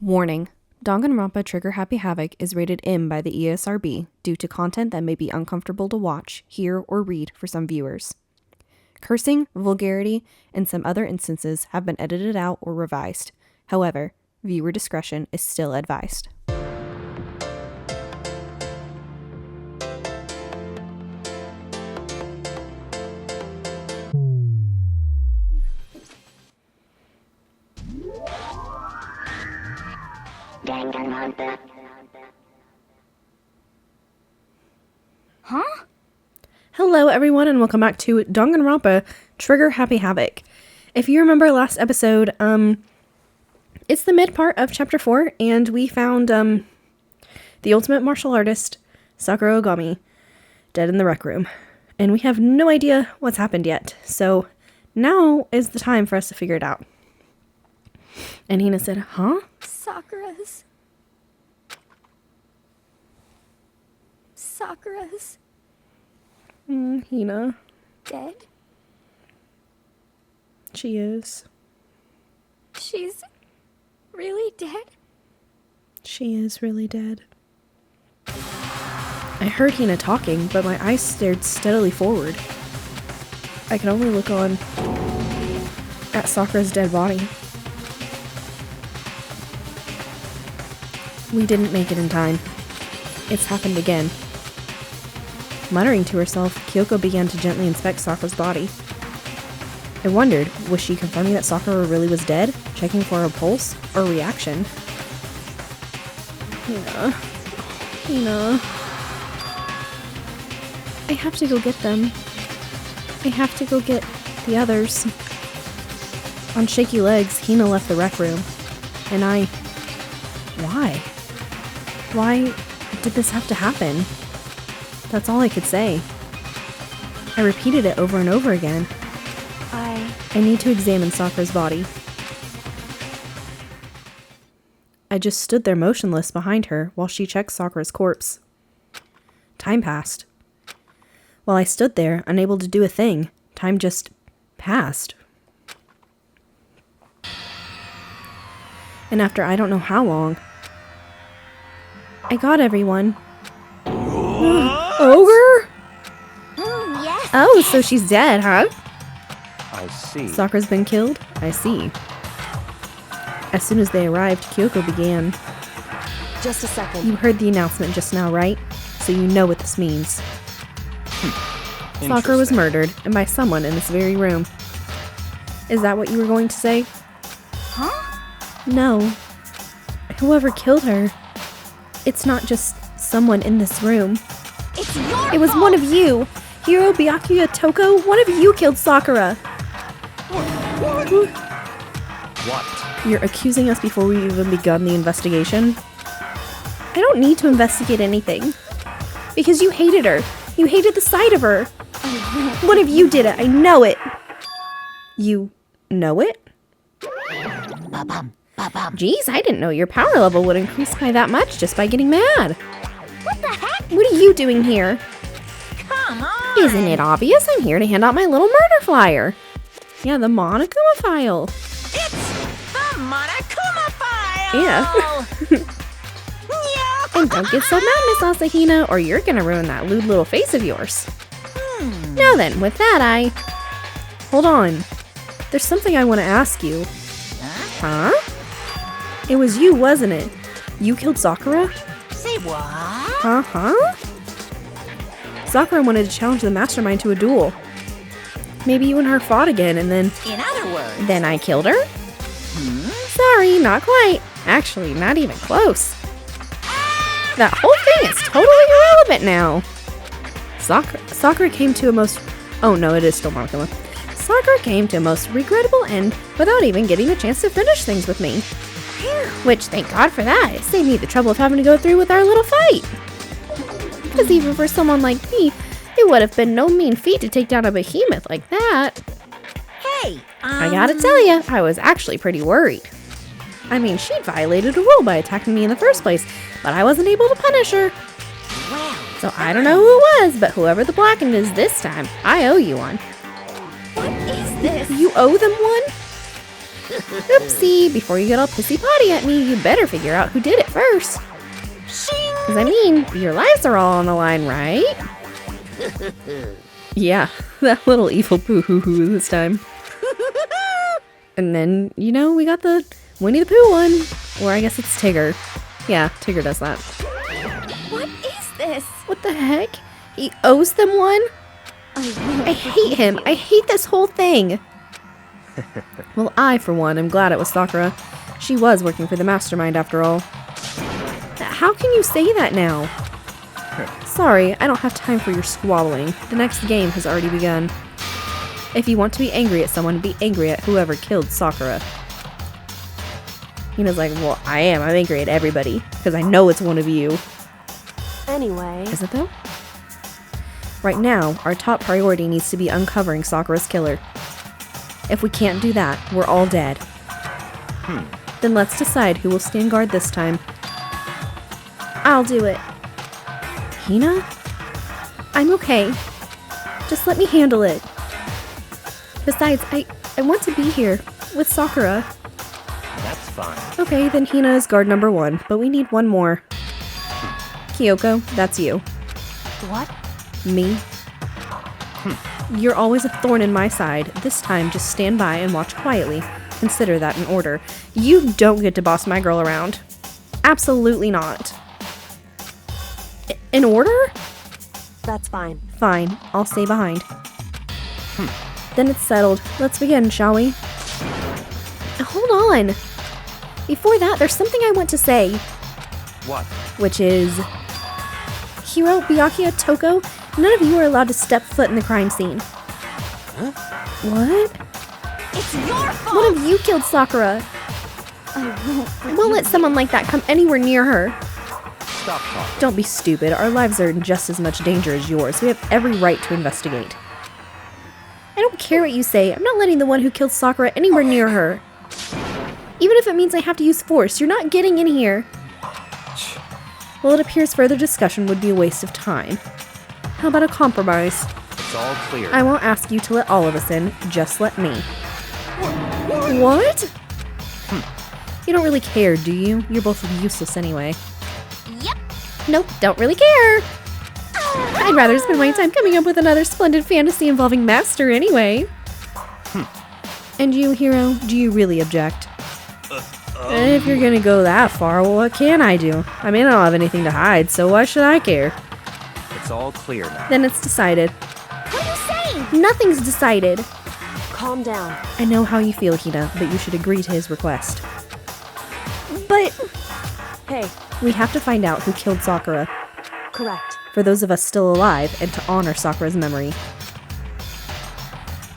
Warning. Danganronpa Trigger Happy Havoc is rated M by the ESRB due to content that may be uncomfortable to watch, hear, or read for some viewers. Cursing, vulgarity, and some other instances have been edited out or revised. However, viewer discretion is still advised. Danganronpa. Huh? Hello everyone and welcome back to Danganronpa Trigger Happy Havoc. If you remember last episode, it's the mid part of chapter 4 and we found the ultimate martial artist, Sakura Ogami, dead in the rec room. And we have no idea what's happened yet, so now is the time for us to figure it out. And Hina said, huh? Sakura's Hina. dead? She is. She's really dead? She is really dead. I heard Hina talking, but my eyes stared steadily forward. I could only look on at Sakura's dead body. We didn't make it in time. It's happened again. Muttering to herself, Kyoko began to gently inspect Sakura's body. I wondered, was she confirming that Sakura really was dead, checking for a pulse or reaction? Hina. I have to go get them. I have to go get the others. On shaky legs, Hina left the rec room. And Why? Why did this have to happen? That's all I could say. I repeated it over and over again. I need to examine Sakura's body. I just stood there motionless behind her while she checked Sakura's corpse. Time passed. While I stood there, unable to do a thing, time just passed. And after I don't know how long, I got everyone. Ogre? Yes. Oh, so she's dead, huh? I see. Sakura's been killed? I see. As soon as they arrived, Kyoko began. Just a second. You heard the announcement just now, right? So you know what this means. Sakura was murdered, and by someone in this very room. Is that what you were going to say? Huh? No. Whoever killed her, it's not just someone in this room. It's your It was one of you! Hiro, Byakuya, Toko, one of you killed Sakura! What? You're accusing us before we've even begun the investigation? I don't need to investigate anything. Because you hated her. You hated the sight of her. One of you did it, I know it! You know it? Geez, I didn't know your power level would increase by that much just by getting mad. What the heck? What are you doing here? Come on. Isn't it obvious? I'm here to hand out my little murder flyer. Yeah, the Monokuma file. It's the Monokuma file. Yeah. Yeah. And don't get so mad, Miss Asahina, or you're gonna ruin that lewd little face of yours. Now then, with that, Hold on. There's something I want to ask you. Huh? It was you, wasn't it? You killed Sakura? Say what? Uh-huh. Sakura wanted to challenge the mastermind to a duel. Maybe you and her fought again, and then... In other words. Then I killed her? Sorry, not quite. Actually, not even close. That whole thing is totally irrelevant now. Sakura came to a most... Oh no, it is still Monokuma. Sakura came to a most regrettable end without even getting a chance to finish things with me. Which, thank God for that, it saved me the trouble of having to go through with our little fight. Because even for someone like me, it would have been no mean feat to take down a behemoth like that. Hey. I gotta tell ya, I was actually pretty worried. I mean, she'd violated a rule by attacking me in the first place, but I wasn't able to punish her. Well. So I don't know who it was, but whoever the blackened is this time, I owe you one. What is this? You owe them one? Oopsie, before you get all pissy potty at me, you better figure out who did it first. Because I mean, your lives are all on the line, right? Yeah, that little evil boo-hoo-hoo this time. And then, you know, we got the Winnie the Pooh one. Or I guess it's Tigger. Yeah, Tigger does that. What is this? What the heck? He owes them one? I hate him. I hate this whole thing. Well, I, for one, am glad it was Sakura. She was working for the mastermind after all. How can you say that now? Sorry, I don't have time for your squabbling. The next game has already begun. If you want to be angry at someone, be angry at whoever killed Sakura. Hina's like, well, I am. I'm angry at everybody. Because I know it's one of you. Anyway. Is it though? Right now, our top priority needs to be uncovering Sakura's killer. If we can't do that, we're all dead. Then let's decide who will stand guard this time. I'll do it. Hina? I'm okay. Just let me handle it. Besides, I want to be here with Sakura. That's fine. Okay, then Hina is guard number 1, but we need one more. Kyoko, that's you. What? Me? You're always a thorn in my side. This time, just stand by and watch quietly. Consider that an order. You don't get to boss my girl around. Absolutely not. In order? That's fine. Fine, I'll stay behind. Then it's settled. Let's begin, shall we? Hold on. Before that, there's something I want to say. What? Which is... Hiro, Byakuya, Toko, none of you are allowed to step foot in the crime scene. Huh? What? It's your fault! One of you killed Sakura. I won't let someone like that come anywhere near her. Stop talking. Don't be stupid. Our lives are in just as much danger as yours. We have every right to investigate. I don't care what you say. I'm not letting the one who killed Sakura anywhere near her. Even if it means I have to use force, you're not getting in here. Well, it appears further discussion would be a waste of time. How about a compromise? It's all clear. I won't ask you to let all of us in, just let me. What? You don't really care, do you? You're both useless anyway. Yep. Nope, don't really care. I'd rather spend my time coming up with another splendid fantasy involving Master anyway. And you, Hiro, do you really object? If you're gonna go that far, well, what can I do? I mean, I don't have anything to hide, so why should I care? It's all clear now. Then it's decided. What are you saying? Nothing's decided. Calm down. I know how you feel, Hina, but you should agree to his request. But Hey, we have to find out who killed Sakura, correct. for those of us still alive, and to honor Sakura's memory.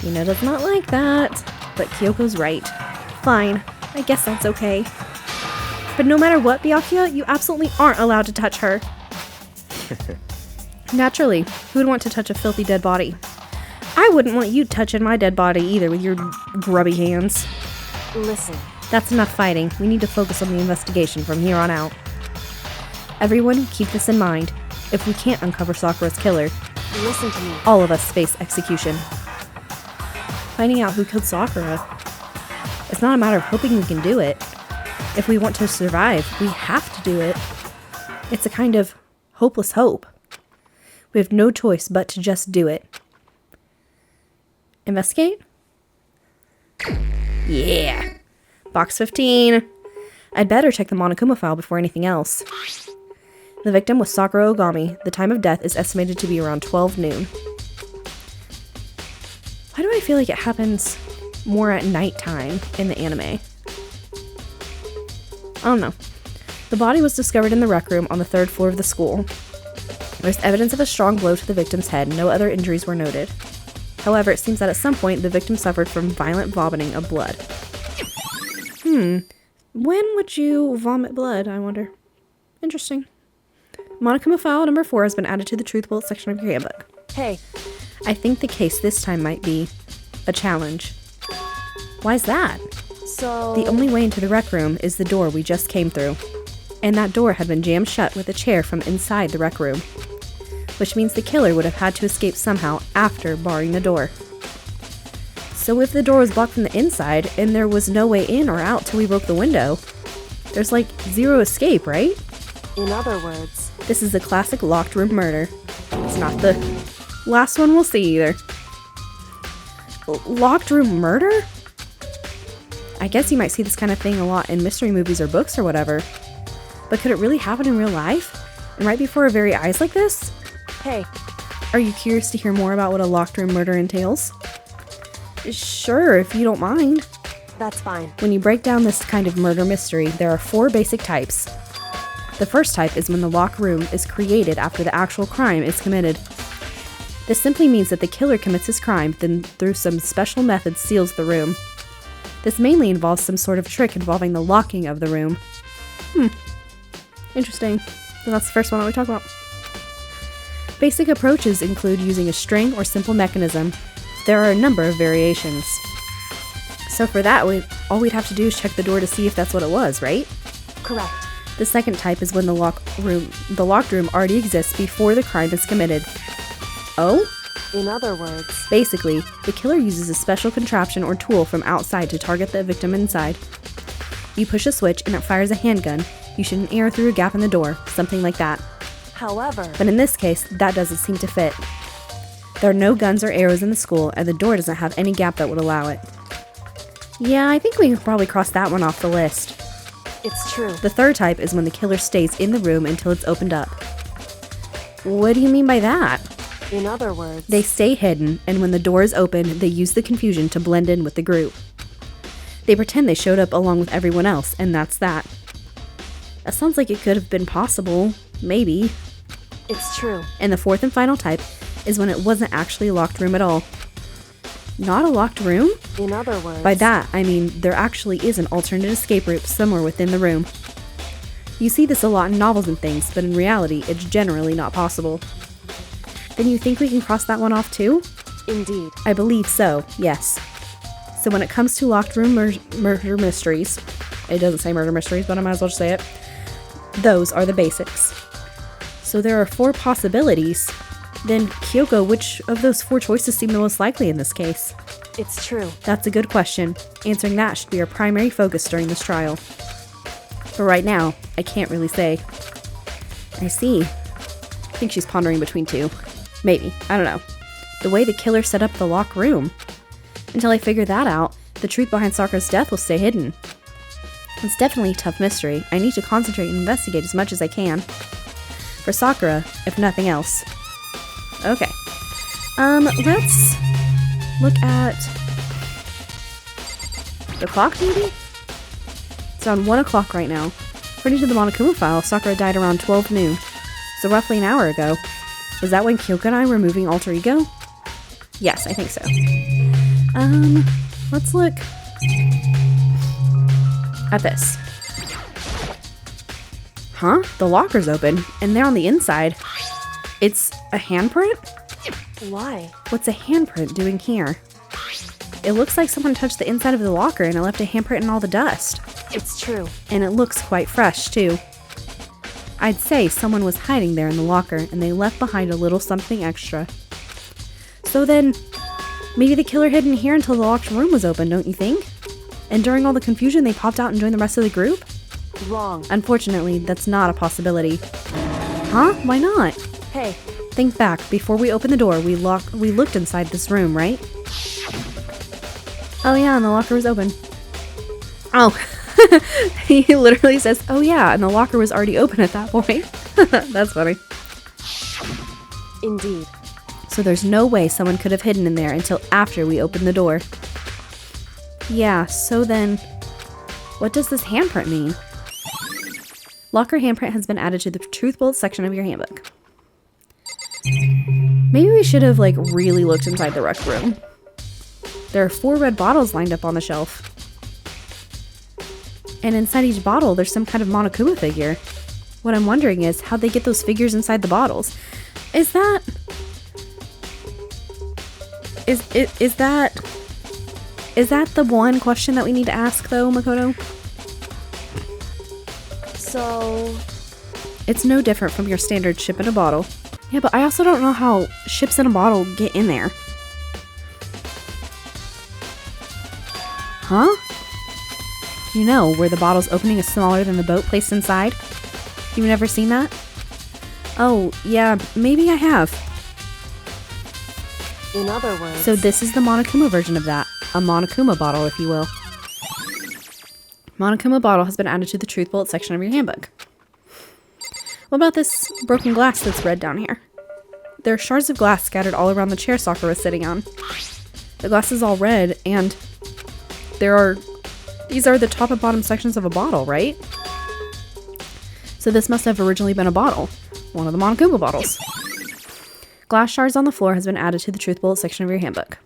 Hina does not like that, but Kyoko's right. Fine, I guess that's okay. But no matter what, Byakuya, you absolutely aren't allowed to touch her. Naturally, who would want to touch a filthy dead body? I wouldn't want you touching my dead body either with your grubby hands. Listen. That's enough fighting. We need to focus on the investigation from here on out. Everyone, keep this in mind. If we can't uncover Sakura's killer, Listen to me. all of us face execution. Finding out who killed Sakura. It's not a matter of hoping we can do it. If we want to survive, we have to do it. It's a kind of hopeless hope. We have no choice but to just do it. Investigate? Yeah. Box 15. I'd better check the Monokuma file before anything else. The victim was Sakura Ogami. The time of death is estimated to be around 12 noon. Why do I feel like it happens more at nighttime in the anime? I don't know. The body was discovered in the rec room on the 3rd floor of the school. There's evidence of a strong blow to the victim's head. No other injuries were noted. However, it seems that at some point the victim suffered from violent vomiting of blood. When would you vomit blood, I wonder? Interesting. Monokuma file number 4 has been added to the truth bullet section of your handbook. Hey, I think the case this time might be a challenge. Why's that? so... The only way into the rec room is the door we just came through. And that door had been jammed shut with a chair from inside the rec room. Which means the killer would have had to escape somehow after barring the door. So if the door was blocked from the inside and there was no way in or out till we broke the window, there's like zero escape, right? In other words, This is a classic locked room murder. It's not the last one we'll see either. Locked room murder? I guess you might see this kind of thing a lot in mystery movies or books or whatever. But could it really happen in real life? And right before our very eyes like this? hey, Are you curious to hear more about what a locked room murder entails? Sure, if you don't mind. that's fine. When you break down this kind of murder mystery, there are 4 basic types. The first type is when the locked room is created after the actual crime is committed. This simply means that the killer commits his crime, then through some special method seals the room. This mainly involves some sort of trick involving the locking of the room. Interesting. So that's the first one that we talk about. Basic approaches include using a string or simple mechanism. There are a number of variations. So for that, all we'd have to do is check the door to see if that's what it was, right? Correct. The second type is when the locked room already exists before the crime is committed. Oh? In other words, Basically, the killer uses a special contraption or tool from outside to target the victim inside. You push a switch and it fires a handgun. You shoot an arrow through a gap in the door, something like that. however, But in this case, that doesn't seem to fit. There are no guns or arrows in the school, and the door doesn't have any gap that would allow it. Yeah, I think we can probably cross that one off the list. it's true. The third type is when the killer stays in the room until it's opened up. What do you mean by that? In other words, They stay hidden, and when the door is open, they use the confusion to blend in with the group. They pretend they showed up along with everyone else, and that's that. That sounds like it could have been possible. Maybe. it's true. And the fourth and final type is when it wasn't actually a locked room at all. Not a locked room? In other words, By that, I mean there actually is an alternate escape route somewhere within the room. You see this a lot in novels and things, but in reality, it's generally not possible. Then you think we can cross that one off too? indeed. I believe so, yes. So when it comes to locked room murder mysteries, it doesn't say murder mysteries, but I might as well just say it, those are the basics. So there are 4 possibilities. Then, Kyoko, which of those 4 choices seem the most likely in this case? It's true. That's a good question. Answering that should be our primary focus during this trial. But right now, I can't really say. I see. I think she's pondering between 2. Maybe. I don't know. The way the killer set up the locked room. Until I figure that out, the truth behind Sakura's death will stay hidden. It's definitely a tough mystery. I need to concentrate and investigate as much as I can. For Sakura, if nothing else. Okay. Let's look at the clock, maybe? It's on 1 o'clock right now. According to the Monokuma file, Sakura died around 12 noon. So roughly an hour ago. Was that when Kyoko and I were moving Alter Ego? Yes, I think so. Let's look at this. Huh? The locker's open, and there on the inside, it's a handprint? Why? What's a handprint doing here? It looks like someone touched the inside of the locker and it left a handprint in all the dust. It's true. And it looks quite fresh, too. I'd say someone was hiding there in the locker and they left behind a little something extra. So then, maybe the killer hid in here until the locked room was open, don't you think? And during all the confusion, they popped out and joined the rest of the group? Wrong. Unfortunately, that's not a possibility. Huh? Why not? Hey, Think back. Before we opened the door, we looked inside this room, right? Oh yeah, and the locker was open. Oh. He literally says, oh yeah, and the locker was already open at that point. That's funny. indeed. So there's no way someone could have hidden in there until after we opened the door. Yeah, so then, what does this handprint mean? Locker handprint has been added to the Truth Bullet section of your handbook. Maybe we should have, really looked inside the rec room. There are 4 red bottles lined up on the shelf. And inside each bottle, there's some kind of Monokuma figure. What I'm wondering is, how'd they get those figures inside the bottles? Is that the one question that we need to ask, though, Makoto? So, It's no different from your standard ship in a bottle. Yeah, but I also don't know how ships in a bottle get in there. Huh? You know, where the bottle's opening is smaller than the boat placed inside? You've never seen that? Oh, yeah, maybe I have. In other words... So this is the Monokuma version of that. A Monokuma bottle, if you will. Monokuma bottle has been added to the truth bullet section of your handbook. What about this broken glass that's red down here? There are shards of glass scattered all around the chair Sakura was sitting on. The glass is all red, and these are the top and bottom sections of a bottle, right? So this must have originally been a bottle. One of the Monokuma bottles. Glass shards on the floor has been added to the truth bullet section of your handbook.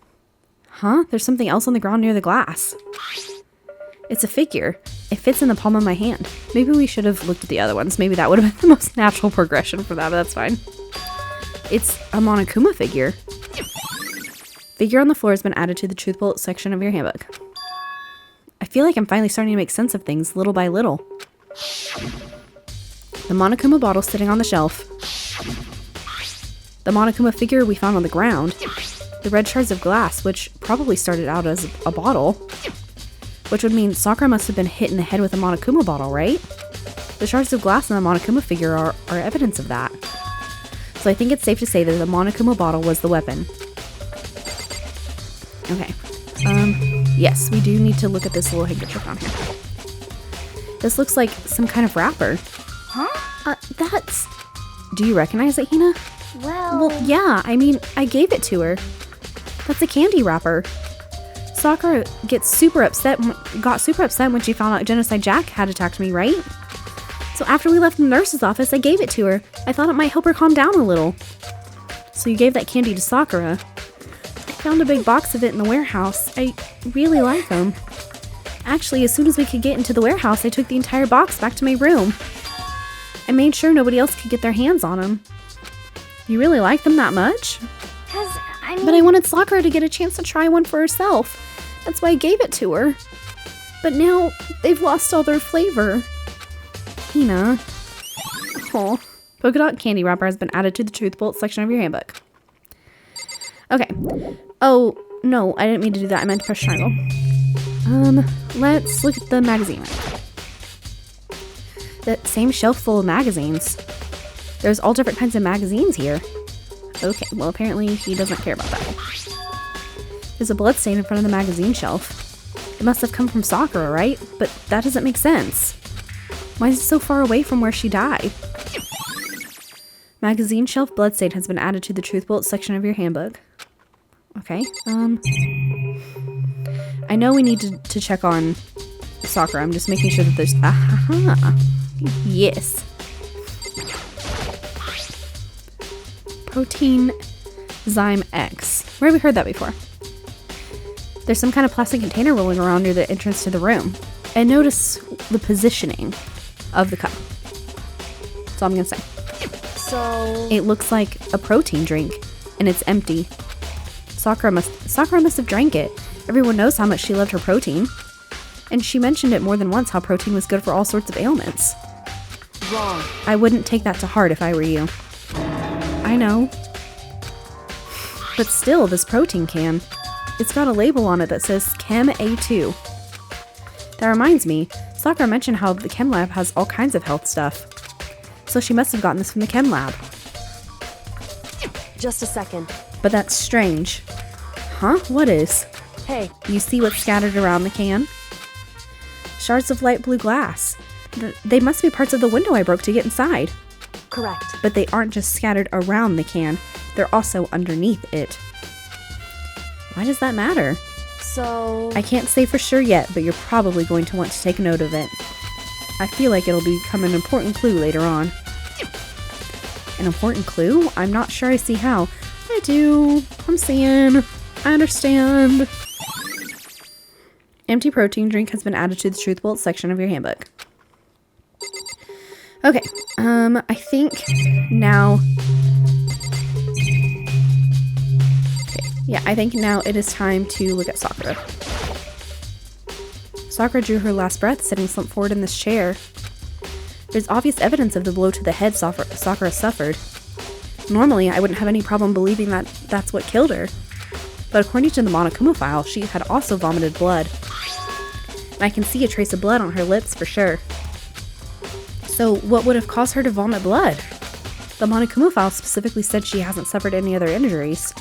Huh? There's something else on the ground near the glass. It's a figure. It fits in the palm of my hand. Maybe we should have looked at the other ones. Maybe that would have been the most natural progression for that, but that's fine. It's a Monokuma figure. Figure on the floor has been added to the truth bullet section of your handbook. I feel like I'm finally starting to make sense of things little by little. The Monokuma bottle sitting on the shelf. The Monokuma figure we found on the ground. The red shards of glass, which probably started out as a bottle. Which would mean Sakura must have been hit in the head with a Monokuma bottle, right? The shards of glass in the Monokuma figure are evidence of that. So I think it's safe to say that the Monokuma bottle was the weapon. Okay. Yes, we do need to look at this little handkerchief on here. This looks like some kind of wrapper. Huh? That's... Do you recognize it, Hina? Well, yeah, I mean, I gave it to her. That's a candy wrapper. Sakura got super upset when she found out Genocide Jack had attacked me, right? So after we left the nurse's office, I gave it to her. I thought it might help her calm down a little. So you gave that candy to Sakura. I found a big box of it in the warehouse. I really like them. Actually, as soon as we could get into the warehouse, I took the entire box back to my room. I made sure nobody else could get their hands on them. You really like them that much? But I wanted Sakura to get a chance to try one for herself. That's why I gave it to her. But now, they've lost all their flavor. Hina. Oh. Polka dot candy wrapper has been added to the truth bullet section of your handbook. Okay. Oh, no, I didn't mean to do that. I meant to press triangle. Let's look at the magazine. That same shelf full of magazines. There's all different kinds of magazines here. Okay, well apparently he doesn't care about that. There's a bloodstain in front of the magazine shelf. It must have come from Sakura, right? But that doesn't make sense. Why is it so far away from where she died? Magazine shelf bloodstain has been added to the truth bullet section of your handbook. Okay, I know we need to check on Sakura. I'm just making sure that there's... Aha! Yes. Protein Zyme X. Where have we heard that before? There's some kind of plastic container rolling around near the entrance to the room. And notice the positioning of the cup. That's all I'm gonna say. So... It looks like a protein drink, and it's empty. Sakura must have drank it. Everyone knows how much she loved her protein. And she mentioned it more than once how protein was good for all sorts of ailments. Wrong. I wouldn't take that to heart if I were you. I know. But still, this protein can. It's got a label on it that says Chem A2. That reminds me, Sakura mentioned how the Chem Lab has all kinds of health stuff. So she must have gotten this from the Chem Lab. Just a second. But that's strange. Huh? What is? Hey. You see what's scattered around the can? Shards of light blue glass. They must be parts of the window I broke to get inside. Correct. But they aren't just scattered around the can. They're also underneath it. Why does that matter? So... I can't say for sure yet, but you're probably going to want to take note of it. I feel like it'll become an important clue later on. An important clue? I'm not sure I see how. I do. I'm seeing. I understand. Empty protein drink has been added to the truth bullet section of your handbook. Okay, I think now... Okay, yeah, I think now it is time to look at Sakura. Sakura drew her last breath, sitting slumped forward in this chair. There's obvious evidence of the blow to the head Sakura suffered. Normally, I wouldn't have any problem believing that that's what killed her. But according to the Monokuma file, she had also vomited blood. And I can see a trace of blood on her lips for sure. So what would have caused her to vomit blood? The Monokuma file specifically said she hasn't suffered any other injuries.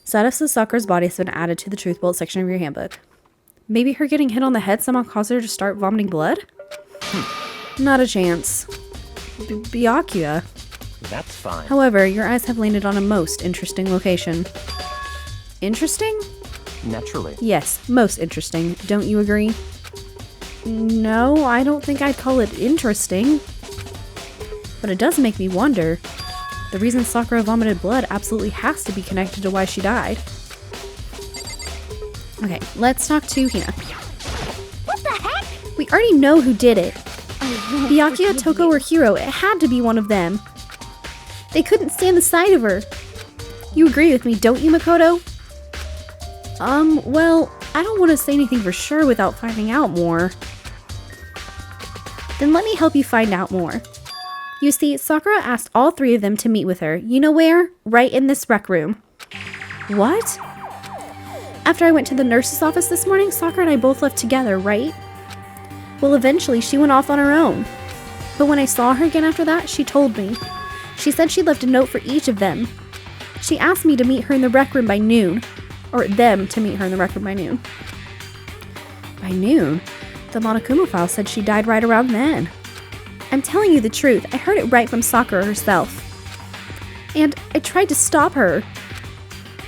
Status of Sakura's body has been added to the truth bullet section of your handbook. Maybe her getting hit on the head somehow caused her to start vomiting blood? Not a chance. Byakuya. That's fine. However, your eyes have landed on a most interesting location. Interesting? Naturally. Yes, most interesting. Don't you agree? No, I don't think I'd call it interesting. But it does make me wonder. The reason Sakura vomited blood absolutely has to be connected to why she died. Okay, let's talk to Hina. What the heck? We already know who did it. Byakuya, Toko, or Hiro. It had to be one of them. They couldn't stand the sight of her. You agree with me, don't you, Makoto? Well, I don't want to say anything for sure without finding out more. Then let me help you find out more. You see, Sakura asked all three of them to meet with her. You know where? Right in this rec room. What? After I went to the nurse's office this morning, Sakura and I both left together, right? Well, eventually she went off on her own. But when I saw her again after that, she told me. She said she left a note for each of them. She asked me to meet her in the rec room by noon. Or them to meet her in the rec room by noon. By noon? The Monokuma file said she died right around then. I'm telling you the truth. I heard it right from Sakura herself. And I tried to stop her.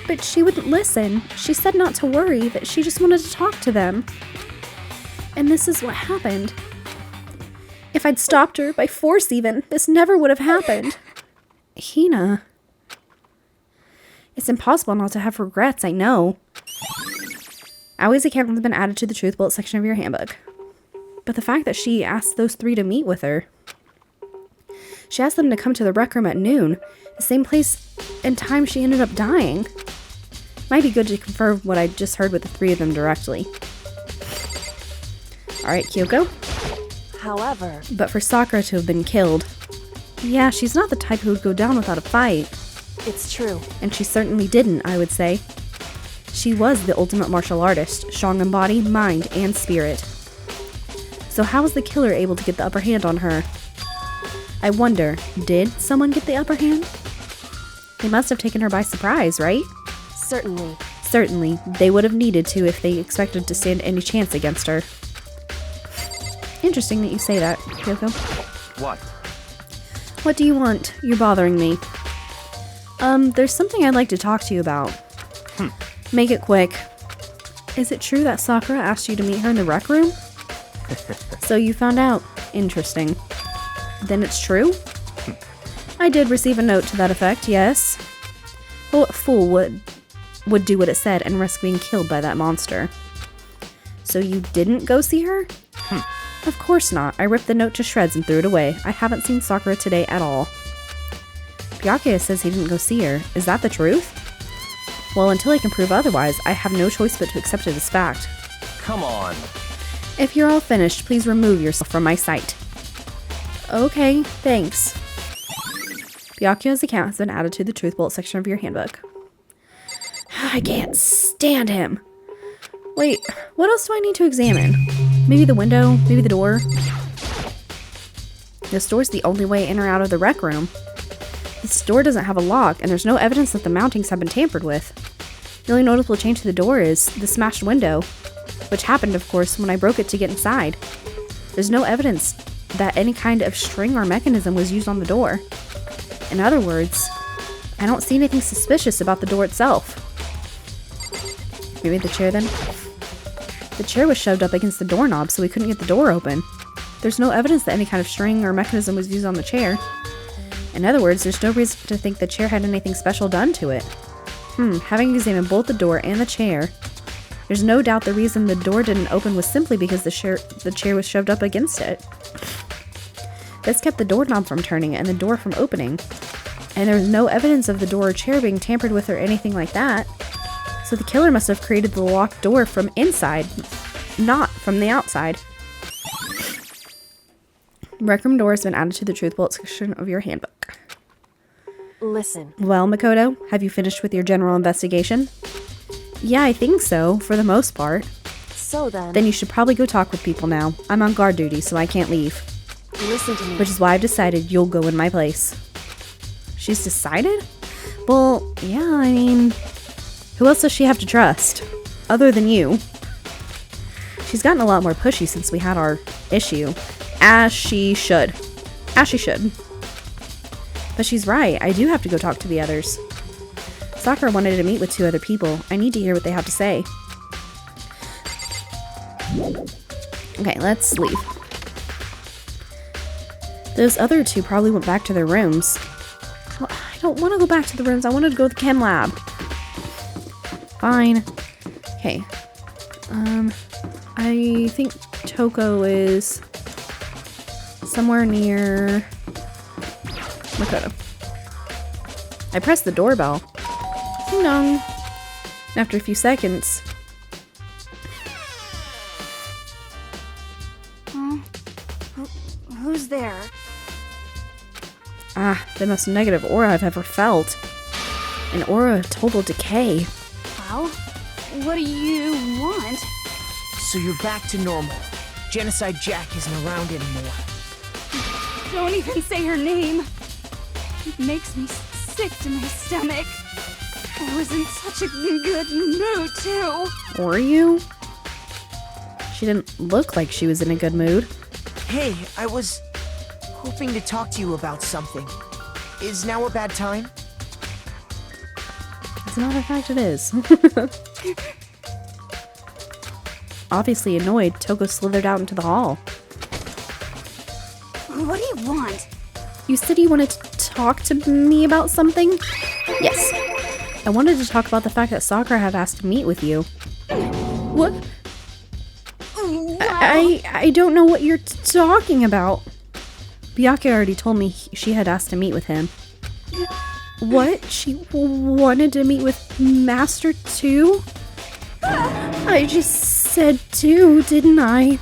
But she wouldn't listen. She said not to worry, that she just wanted to talk to them. And this is what happened. If I'd stopped her, by force even, this never would have happened. Hina. It's impossible not to have regrets, I know. Aoi's account has been added to the truth bullet section of your handbook. But the fact that she asked those three to meet with her. She asked them to come to the rec room at noon, the same place and time she ended up dying. Might be good to confirm what I just heard with the three of them directly. Alright, Kyoko. However, But for Sakura to have been killed. Yeah, she's not the type who would go down without a fight. it's true. And she certainly didn't, I would say. She was the ultimate martial artist, strong in body, mind, and spirit. So how was the killer able to get the upper hand on her? I wonder, did someone get the upper hand? They must have taken her by surprise, right? Certainly. Certainly, they would have needed to if they expected to stand any chance against her. Interesting that you say that, Kyoko. What? What do you want? You're bothering me. There's something I'd like to talk to you about. Make it quick. Is it true that Sakura asked you to meet her in the rec room? So you found out. Interesting. Then it's true? I did receive a note to that effect, yes. But what fool would do what it said and risk being killed by that monster? So you didn't go see her? Of course not. I ripped the note to shreds and threw it away. I haven't seen Sakura today at all. Byakuya says he didn't go see her. Is that the truth? Well, until I can prove otherwise, I have no choice but to accept it as fact. Come on. If you're all finished, please remove yourself from my sight. Okay, thanks. Byakuya's account has been added to the truth bullet section of your handbook. I can't stand him. Wait, what else do I need to examine? Maybe the window? Maybe the door? This door's the only way in or out of the rec room. This door doesn't have a lock, and there's no evidence that the mountings have been tampered with. The only noticeable change to the door is the smashed window, which happened, of course, when I broke it to get inside. There's no evidence that any kind of string or mechanism was used on the door. In other words, I don't see anything suspicious about the door itself. Maybe the chair then? The chair was shoved up against the doorknob, so we couldn't get the door open. There's no evidence that any kind of string or mechanism was used on the chair. In other words, there's no reason to think the chair had anything special done to it. Having examined both the door and the chair, there's no doubt the reason the door didn't open was simply because the chair was shoved up against it. This kept the doorknob from turning and the door from opening. And there was no evidence of the door or chair being tampered with or anything like that. So the killer must have created the locked door from inside, not from the outside. Rec room door has been added to the truth bullet section of your handbook. Listen. Well, Makoto, have you finished with your general investigation? Yeah, I think so, for the most part. So then, Then you should probably go talk with people now. I'm on guard duty, so I can't leave. listen to me. Which is why I've decided you'll go in my place. She's decided? Well, yeah, I mean, who else does she have to trust? Other than you. She's gotten a lot more pushy since we had our issue. As she should. As she should. But she's right. I do have to go talk to the others. Sakura wanted to meet with 2 other people. I need to hear what they have to say. Okay, let's leave. Those other 2 probably went back to their rooms. Well, I don't want to go back to the rooms. I wanted to go to the chem lab. Fine. Okay. I think Toko is somewhere near Makoto. I pressed the doorbell. Ding dong. And after a few seconds, Who's there? the most negative aura I've ever felt. An aura of total decay. Well, what do you want? So you're back to normal. Genocide Jack isn't around anymore. Don't even say her name. It makes me sick to my stomach. I was in such a good mood, too. Were you? She didn't look like she was in a good mood. Hey, I was hoping to talk to you about something. Is now a bad time? As a matter of fact, it is. Obviously annoyed, Toko slithered out into the hall. What do you want? You said you wanted to talk to me about something? Yes. I wanted to talk about the fact that Sakura had asked to meet with you. What? I don't know what you're talking about. Byakuya already told me she had asked to meet with him. What? She wanted to meet with Master 2? I just said 2, didn't I?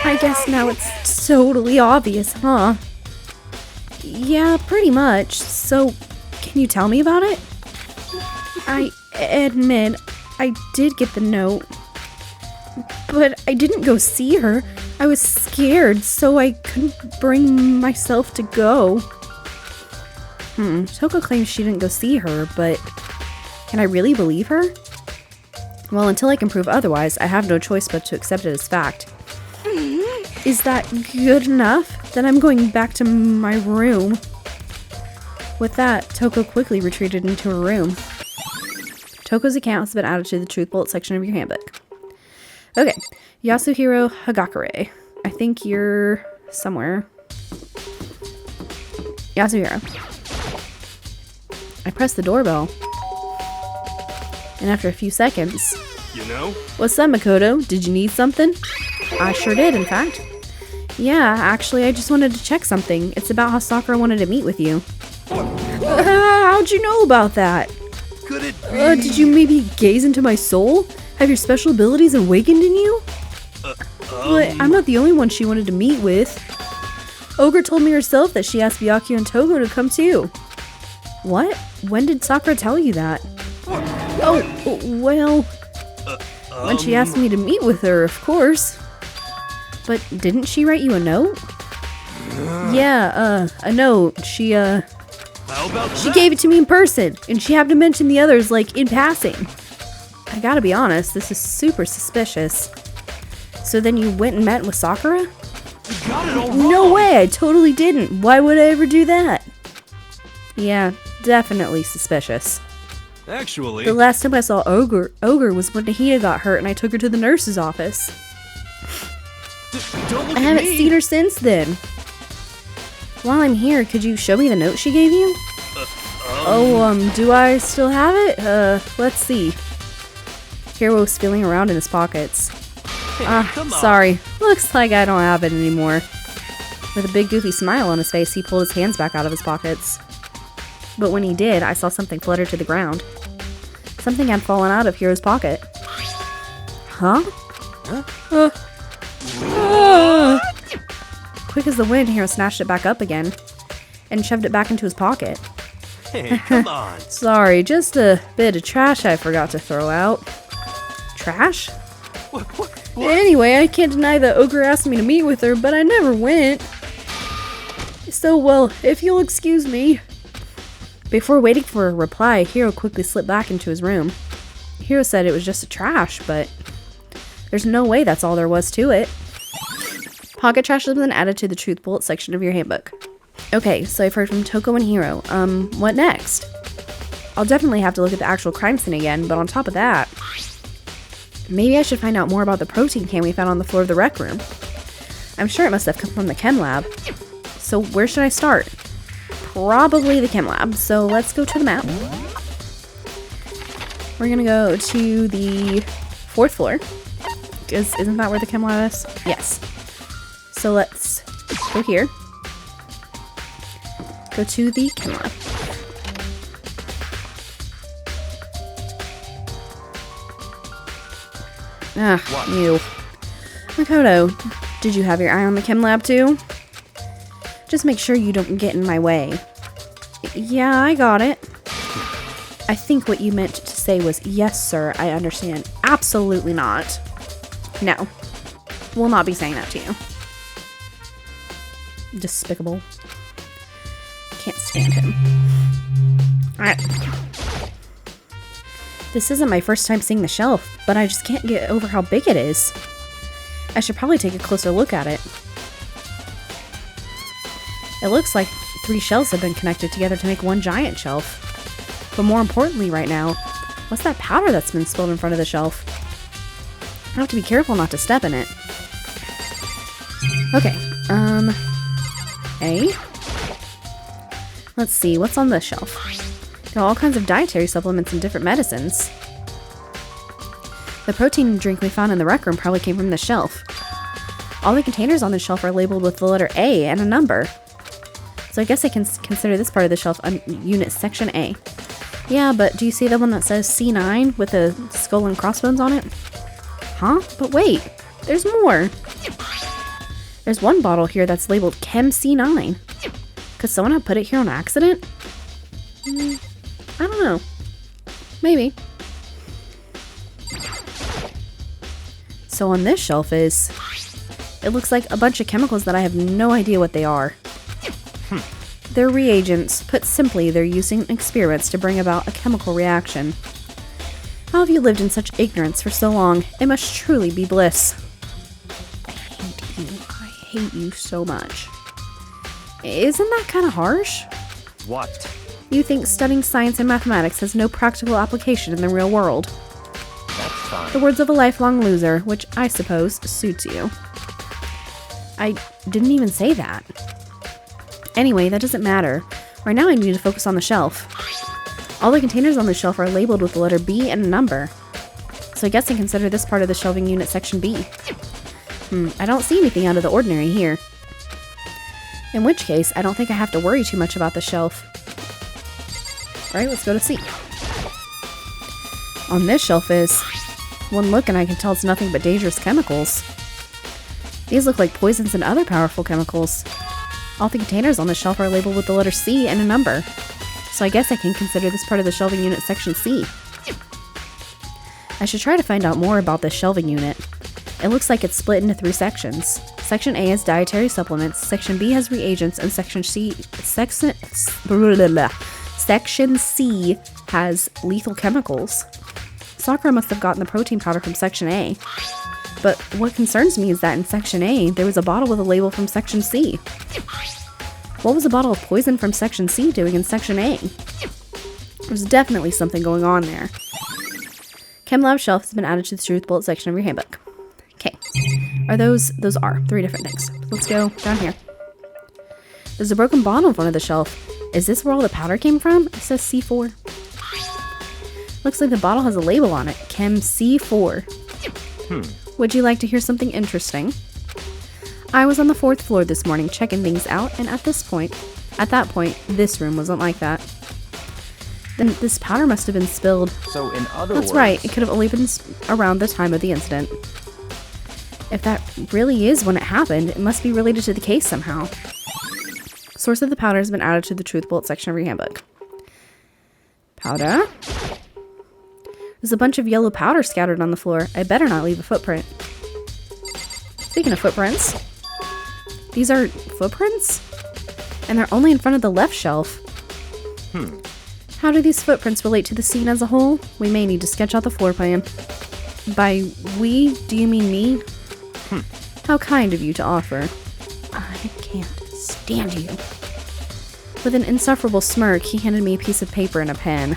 I guess now it's totally obvious, huh? Yeah, pretty much. So, can you tell me about it? I admit, I did get the note. But I didn't go see her. I was scared, so I couldn't bring myself to go. Toko claims she didn't go see her, but can I really believe her? Well, until I can prove otherwise, I have no choice but to accept it as fact. Is that good enough? Then I'm going back to my room. With that, Toko quickly retreated into her room. Toko's account has been added to the Truth Bullet section of your handbook. Okay, Yasuhiro Hagakure. I think you're somewhere. Yasuhiro. I pressed the doorbell. And after a few seconds... You know? What's up, Makoto? Did you need something? I sure did, in fact. Yeah, actually, I just wanted to check something. It's about how Sakura wanted to meet with you. How'd you know about that? Could it be? Did you maybe gaze into my soul? Have your special abilities awakened in you? But I'm not the only one she wanted to meet with. Ogre told me herself that she asked Byakuya and Togo to come too. What? When did Sakura tell you that? Oh, well... When she asked me to meet with her, of course. But didn't she write you a note? Yeah, a note. She How about She that? gave it to me in person, and she happened to mention the others, like, in passing. I gotta be honest, this is super suspicious. So then you went and met with Sakura? You got it all wrong. No way, I totally didn't. Why would I ever do that? Yeah, definitely suspicious. Actually, The last time I saw Ogre was when Nahida got hurt and I took her to the nurse's office. don't look I at haven't me. seen her since then. While I'm here, could you show me the note she gave you? Do I still have it? Let's see. Hiro was feeling around in his pockets. Come on. Sorry. Looks like I don't have it anymore. With a big goofy smile on his face, he pulled his hands back out of his pockets. But when he did, I saw something flutter to the ground. Something had fallen out of Hiro's pocket. Huh? Quick as the wind, Hiro snatched it back up again and shoved it back into his pocket. Hey, come on. Sorry, just a bit of trash I forgot to throw out. Trash? Anyway, I can't deny that Ogre asked me to meet with her, but I never went. So, well, if you'll excuse me. Before waiting for a reply, Hiro quickly slipped back into his room. Hiro said it was just a trash, but there's no way that's all there was to it. Pocket trash has been added to the truth bullet section of your handbook. Okay, so I've heard from Toko and Hiro. What next? I'll definitely have to look at the actual crime scene again, but on top of that, maybe I should find out more about the protein can we found on the floor of the rec room. I'm sure it must have come from the chem lab. So where should I start? Probably the chem lab, so let's go to the map. We're gonna go to the 4th floor. Isn't that where the chem lab is? Yes. So let's go here. Go to the chem lab. Ew. Makoto, did you have your eye on the chem lab too? Just make sure you don't get in my way. Yeah, I got it. I think what you meant to say was, yes, sir, I understand. Absolutely not. No. We'll not be saying that to you. Despicable. Can't stand him. Alright. This isn't my first time seeing the shelf, but I just can't get over how big it is. I should probably take a closer look at it. It looks like 3 shelves have been connected together to make one giant shelf. But more importantly right now, what's that powder that's been spilled in front of the shelf? I have to be careful not to step in it. Okay, A. Let's see, what's on this shelf? There are all kinds of dietary supplements and different medicines. The protein drink we found in the rec room probably came from the shelf. All the containers on the shelf are labeled with the letter A and a number. So I guess I can consider this part of the shelf unit section A. Yeah, but do you see the one that says C9 with a skull and crossbones on it? Huh? But wait, there's more. There's one bottle here that's labeled Chem C9. Could someone have put it here on accident? I don't know. Maybe. So on this shelf is... It looks like a bunch of chemicals that I have no idea what they are. They're reagents. Put simply, they're using experiments to bring about a chemical reaction. How have you lived in such ignorance for so long? It must truly be bliss. I hate you. I hate you so much. Isn't that kind of harsh? What? You think studying science and mathematics has no practical application in the real world. That's fine. The words of a lifelong loser, which I suppose suits you. I didn't even say that. Anyway, that doesn't matter. Right now I need to focus on the shelf. All the containers on the shelf are labeled with the letter B and a number. So I guess I consider this part of the shelving unit section B. I don't see anything out of the ordinary here. In which case, I don't think I have to worry too much about the shelf. Alright, let's go to C. On this shelf is... One look and I can tell it's nothing but dangerous chemicals. These look like poisons and other powerful chemicals. All the containers on the shelf are labeled with the letter C and a number. So I guess I can consider this part of the shelving unit section C. I should try to find out more about this shelving unit. It looks like it's split into 3 sections. Section A has dietary supplements, Section B has reagents, and Section C has lethal chemicals. Sakura must have gotten the protein powder from Section A. But what concerns me is that in Section A, there was a bottle with a label from Section C. What was a bottle of poison from Section C doing in Section A? There's definitely something going on there. Chem lab shelf has been added to the truth bullet section of your handbook. Okay. Are those are 3 different things. Let's go down here. There's a broken bottle in front of the shelf. Is this where all the powder came from? It says C4. Looks like the bottle has a label on it. Chem C4. Would you like to hear something interesting? I was on the 4th floor this morning checking things out, and at that point, this room wasn't like that. Then this powder must have been spilled. So in other words... That's right, it could have only been around the time of the incident. If that really is when it happened, it must be related to the case somehow. Source of the powder has been added to the truth bullet section of your handbook. Powder. There's a bunch of yellow powder scattered on the floor. I better not leave a footprint. Speaking of footprints, these are footprints? And they're only in front of the left shelf. How do these footprints relate to the scene as a whole? We may need to sketch out the floor plan. By we, do you mean me? How kind of you to offer. I can't stand you. With an insufferable smirk, he handed me a piece of paper and a pen.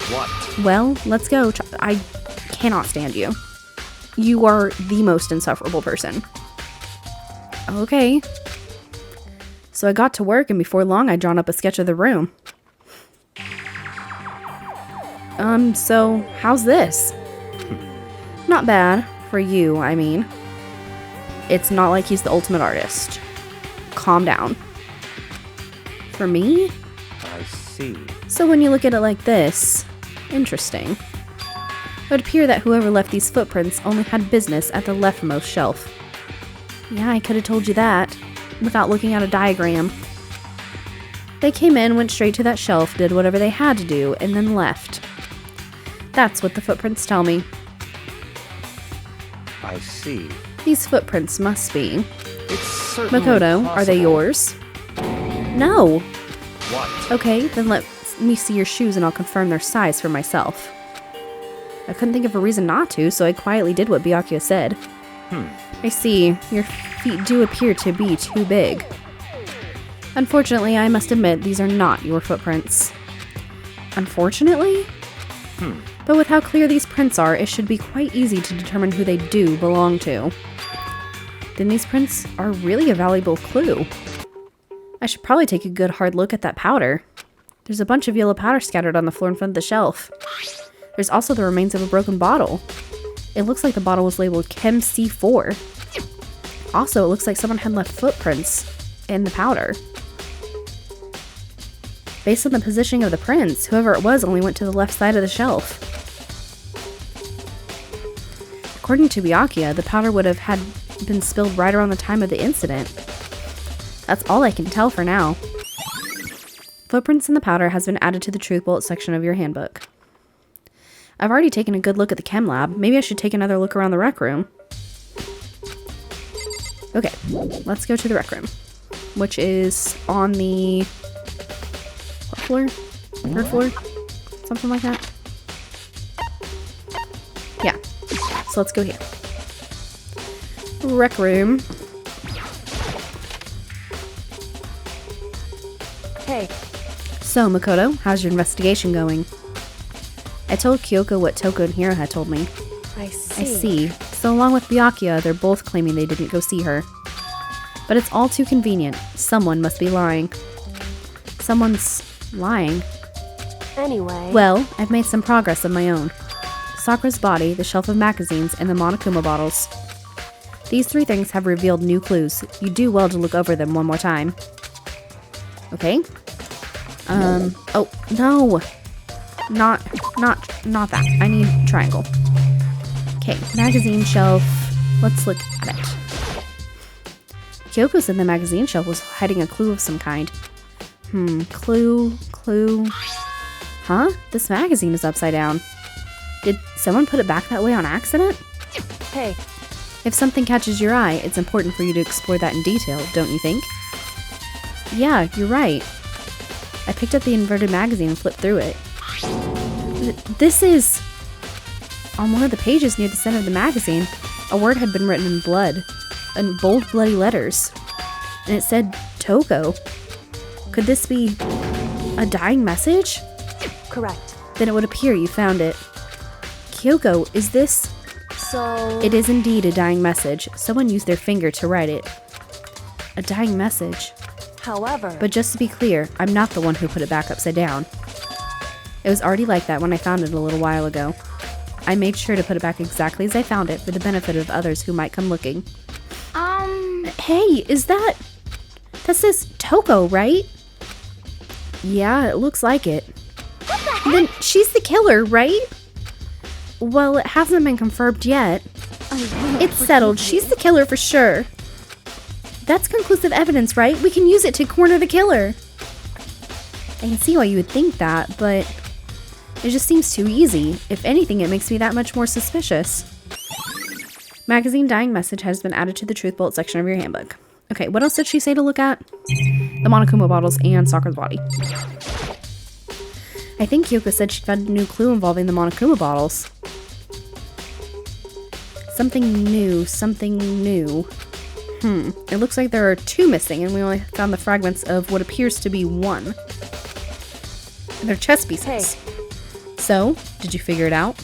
What? Well, let's go. I cannot stand you. You are the most insufferable person. Okay. So I got to work, and before long I'd drawn up a sketch of the room. So how's this? Not bad. For you, I mean. It's not like he's the ultimate artist. Calm down. For me? I see. So when you look at it like this, interesting. It would appear that whoever left these footprints only had business at the leftmost shelf. Yeah, I could have told you that, without looking at a diagram. They came in, went straight to that shelf, did whatever they had to do, and then left. That's what the footprints tell me. I see. These footprints must be. It's certainly Makoto, are they possible. yours? No. What? Okay, then let me see your shoes and I'll confirm their size for myself. I couldn't think of a reason not to, so I quietly did what Byakuya said. I see. Your feet do appear to be too big. Unfortunately, I must admit these are not your footprints. Unfortunately? But with how clear these prints are, it should be quite easy to determine who they do belong to. Then these prints are really a valuable clue. I should probably take a good hard look at that powder. There's a bunch of yellow powder scattered on the floor in front of the shelf. There's also the remains of a broken bottle. It looks like the bottle was labeled Chem C4. Also, it looks like someone had left footprints in the powder. Based on the positioning of the prints, whoever it was only went to the left side of the shelf. According to Byakuya, the powder would have had been spilled right around the time of the incident. That's all I can tell for now. Footprints in the powder has been added to the truth bullet section of your handbook. I've already taken a good look at the chem lab. Maybe I should take another look around the rec room. Okay, let's go to the rec room, which is on the what floor? Third floor? Something like that. Yeah, so let's go here. Rec room. Hey, So, Makoto, how's your investigation going? I told Kyoko what Toko and Hiro had told me. I see. I see. So along with Byakuya, they're both claiming they didn't go see her. But it's all too convenient. Someone must be lying. Someone's lying. Anyway. Well, I've made some progress of my own. Sakura's body, the shelf of magazines, and the Monokuma bottles. These three things have revealed new clues. You do well to look over them one more time. Okay. Oh, no. Not that. I need triangle. Okay, magazine shelf. Let's look at it. Kyoko said the magazine shelf was hiding a clue of some kind. Clue. Huh? This magazine is upside down. Did someone put it back that way on accident? Hey, If something catches your eye, it's important for you to explore that in detail, don't you think? Yeah, you're right. I picked up the inverted magazine and flipped through it. This is... On one of the pages near the center of the magazine, a word had been written in blood, in bold, bloody letters. And it said, Toko. Could this be a dying message? correct. Then it would appear you found it. Kyoko, is this... So... It is indeed a dying message. Someone used their finger to write it. A dying message. However... But just to be clear, I'm not the one who put it back upside down. It was already like that when I found it a little while ago. I made sure to put it back exactly as I found it for the benefit of others who might come looking. Hey, is that... That says Toko, right? Yeah, it looks like it. What the heck? Then she's the killer, right? Well, it hasn't been confirmed yet. It's settled. She's the killer for sure. That's conclusive evidence, right? We can use it to corner the killer. I can see why you would think that, but It just seems too easy. If anything, it makes me that much more suspicious. Magazine dying message has been added to the truth bullet section of your handbook. Okay, what else did she say to look at? The Monokuma bottles and Sakura's body. I think Kyoko said she found a new clue involving the Monokuma bottles. Something new, something new. It looks like there are 2 missing, and we only found the fragments of what appears to be 1. They're chess pieces. Hey. So, did you figure it out?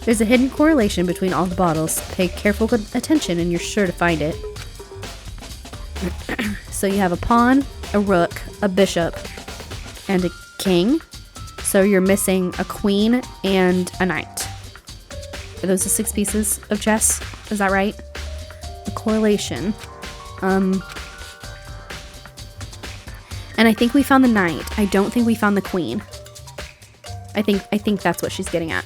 There's a hidden correlation between all the bottles. Pay careful attention and you're sure to find it. So you have a pawn, a rook, a bishop, and a king. So you're missing a queen and a knight. Are those the 6 pieces of chess? Is that right? The correlation. And I think we found the knight. I don't think we found the queen. I think that's what she's getting at.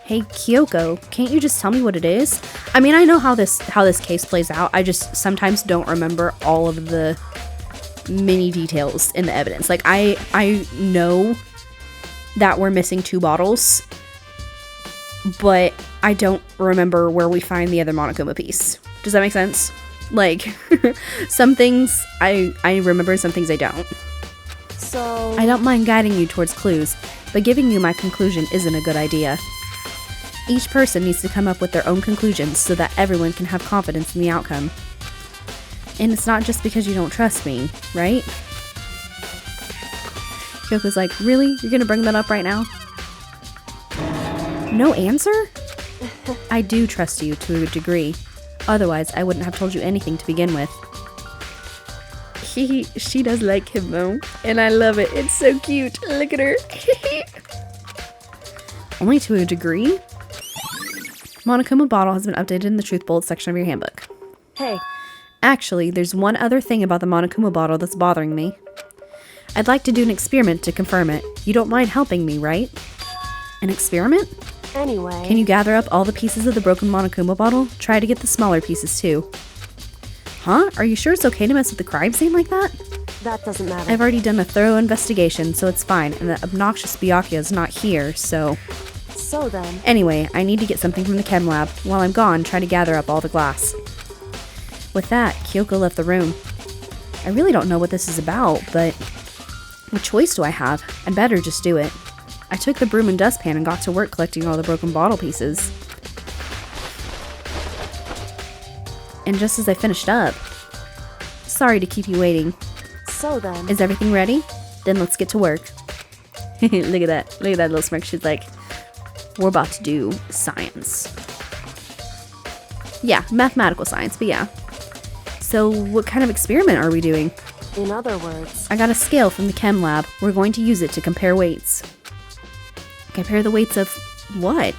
Hey, Kyoko, can't you just tell me what it is? I mean, I know how this case plays out. I just sometimes don't remember all of the mini details in the evidence. Like, I know that we're missing 2 bottles, but I don't remember where we find the other Monokuma piece. Does that make sense? Like, some things I remember, some things I don't. So... I don't mind guiding you towards clues, but giving you my conclusion isn't a good idea. Each person needs to come up with their own conclusions so that everyone can have confidence in the outcome. And it's not just because you don't trust me, right? Kyoko's like, really? You're gonna bring that up right now? No answer? I do trust you to a degree. Otherwise, I wouldn't have told you anything to begin with. She does like him though, and I love it. It's so cute. Look at her. Only to a degree? Monokuma bottle has been updated in the truth bullet section of your handbook. Hey. Actually, there's one other thing about the Monokuma bottle that's bothering me. I'd like to do an experiment to confirm it. You don't mind helping me, right? An experiment? Anyway... Can you gather up all the pieces of the broken Monokuma bottle? Try to get the smaller pieces too. Huh? Are you sure it's okay to mess with the crime scene like that? That doesn't matter. I've already done a thorough investigation, so it's fine, and the obnoxious Byakuya is not here, so... So then... Anyway, I need to get something from the chem lab. While I'm gone, try to gather up all the glass. With that, Kyoko left the room. I really don't know what this is about, but... What choice do I have? I better just do it. I took the broom and dustpan and got to work collecting all the broken bottle pieces. And just as I finished up... Sorry to keep you waiting. So then... Is everything ready? Then let's get to work. Look at that. Look at that little smirk. She's like, we're about to do science. Yeah, mathematical science, but yeah. So what kind of experiment are we doing? In other words... I got a scale from the chem lab. We're going to use it to compare weights. Compare the weights of what?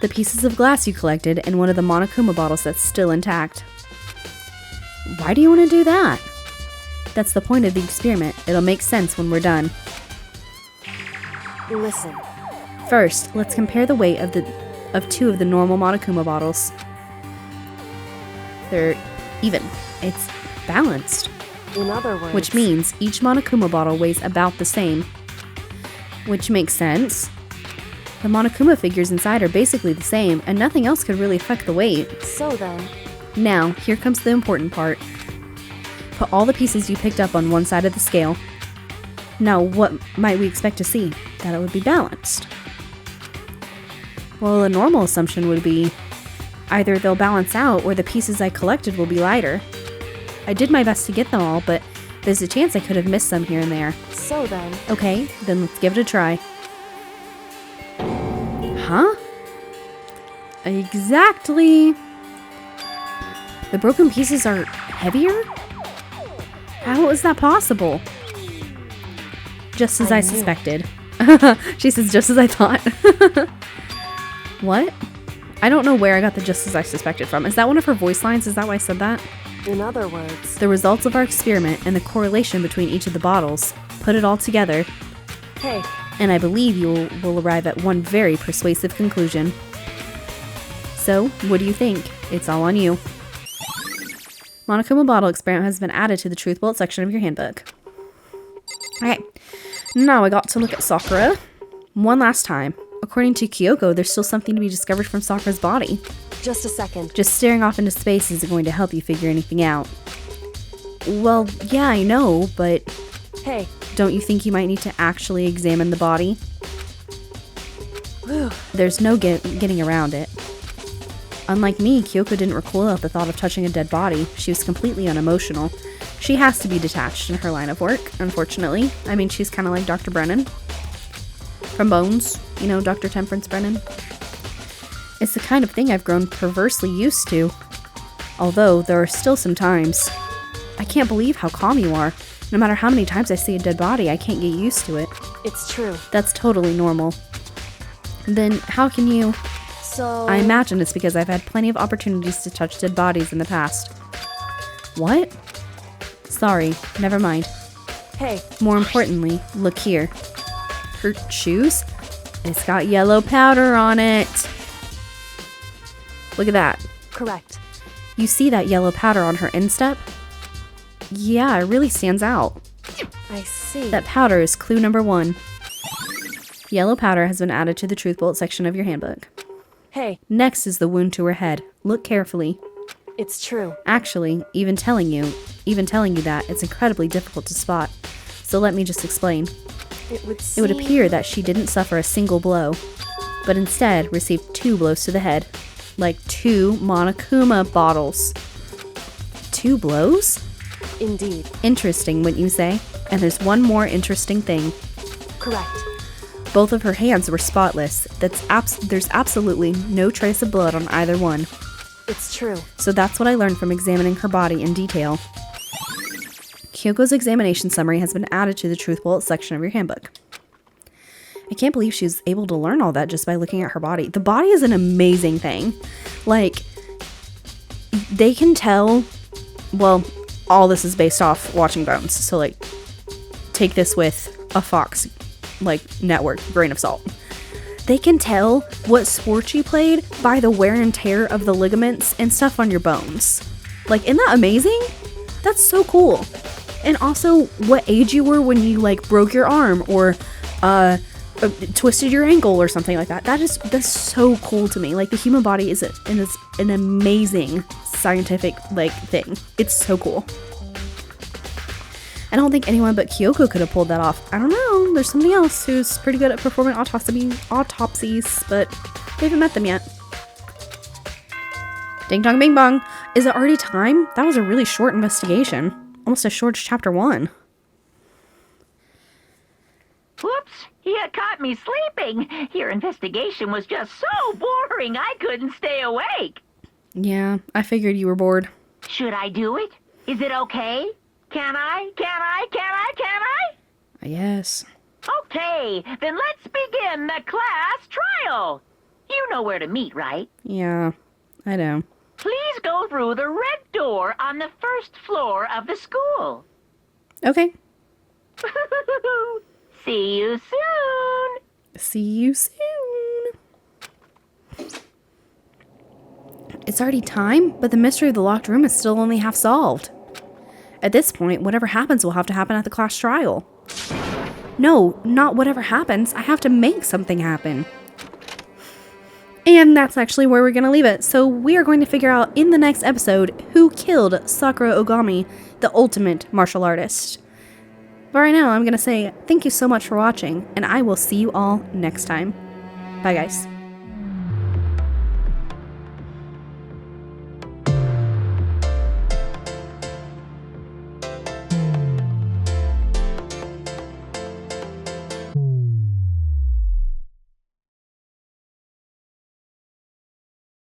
The pieces of glass you collected and one of the Monokuma bottles that's still intact. Why do you want to do that? That's the point of the experiment. It'll make sense when we're done. Listen. First, let's compare the weight of 2 of the normal Monokuma bottles. They're even. It's balanced. In other words... Which means each Monokuma bottle weighs about the same. Which makes sense. The Monokuma figures inside are basically the same, and nothing else could really affect the weight. So then... Now, here comes the important part. Put all the pieces you picked up on one side of the scale. Now, what might we expect to see? That it would be balanced. Well, a normal assumption would be either they'll balance out or the pieces I collected will be lighter. I did my best to get them all, but there's a chance I could have missed some here and there. So then... Okay, then let's give it a try. Huh? Exactly. The broken pieces are heavier? How is that possible? Just as I suspected. She says, just as I thought. What? I don't know where I got the just as I suspected from. Is that one of her voice lines? Is that why I said that? In other words... The results of our experiment and the correlation between each of the bottles. Put it all together. Hey. And I believe you will arrive at one very persuasive conclusion. So, what do you think? It's all on you. Monokuma bottle experiment has been added to the truth bullet section of your handbook. Okay, now I got to look at Sakura. One last time. According to Kyoko, there's still something to be discovered from Sakura's body. Just a second. Just staring off into space isn't going to help you figure anything out. Well, yeah, I know, but Hey. don't you think you might need to actually examine the body? There's no getting around it. Unlike me, Kyoko didn't recoil at the thought of touching a dead body. She was completely unemotional. She has to be detached in her line of work, unfortunately. I mean, she's kind of like Dr. Brennan. From Bones, you know, Dr. Temperance Brennan. It's the kind of thing I've grown perversely used to. Although, there are still some times. I can't believe how calm you are. No matter how many times I see a dead body, I can't get used to it. It's true. That's totally normal. Then, how can you... So... I imagine it's because I've had plenty of opportunities to touch dead bodies in the past. What? Sorry, never mind. Hey. More importantly, look here. Her shoes? It's got yellow powder on it. Look at that. Correct. You see that yellow powder on her instep? Yeah, it really stands out. I see. That powder is clue number 1. Yellow powder has been added to the truth bullet section of your handbook. Hey. Next is the wound to her head. Look carefully. It's true. Actually, even telling you that, it's incredibly difficult to spot. So let me just explain. It would appear that she didn't suffer a single blow, but instead received 2 blows to the head. Like 2 Monokuma bottles. 2 blows? Indeed. Interesting, wouldn't you say? And there's one more interesting thing. Correct. Both of her hands were spotless. There's absolutely no trace of blood on either one. It's true. So that's what I learned from examining her body in detail. Kyoko's examination summary has been added to the truth bullet section of your handbook. I can't believe she was able to learn all that just by looking at her body. The body is an amazing thing. Like, they can tell, well, all this is based off watching Bones. So, like, take this with a Fox, like, network grain of salt. They can tell what sport you played by the wear and tear of the ligaments and stuff on your bones. Like, isn't that amazing? That's so cool. And also, what age you were when you, like, broke your arm or twisted your ankle or something like that. That's so cool to me. Like, the human body is an amazing scientific, like, thing. It's so cool. I don't think anyone but Kyoko could have pulled that off. I don't know. There's somebody else who's pretty good at performing autopsies, but we haven't met them yet. Ding dong bing bong. Is it already time? That was a really short investigation. Almost as short as chapter 1. Whoops, you caught me sleeping. Your investigation was just so boring I couldn't stay awake. Yeah, I figured you were bored. Should I do it? Is it okay? Can I? Yes. Okay, then let's begin the class trial. You know where to meet, right? Yeah, I know. Please go through the red door on the first floor of the school. Okay. See you soon. See you soon. It's already time, but the mystery of the locked room is still only half solved. At this point, whatever happens will have to happen at the class trial. No, not whatever happens. I have to make something happen. And that's actually where we're going to leave it. So we are going to figure out in the next episode who killed Sakura Ogami, the ultimate martial artist. But right now, I'm going to say thank you so much for watching, and I will see you all next time. Bye, guys.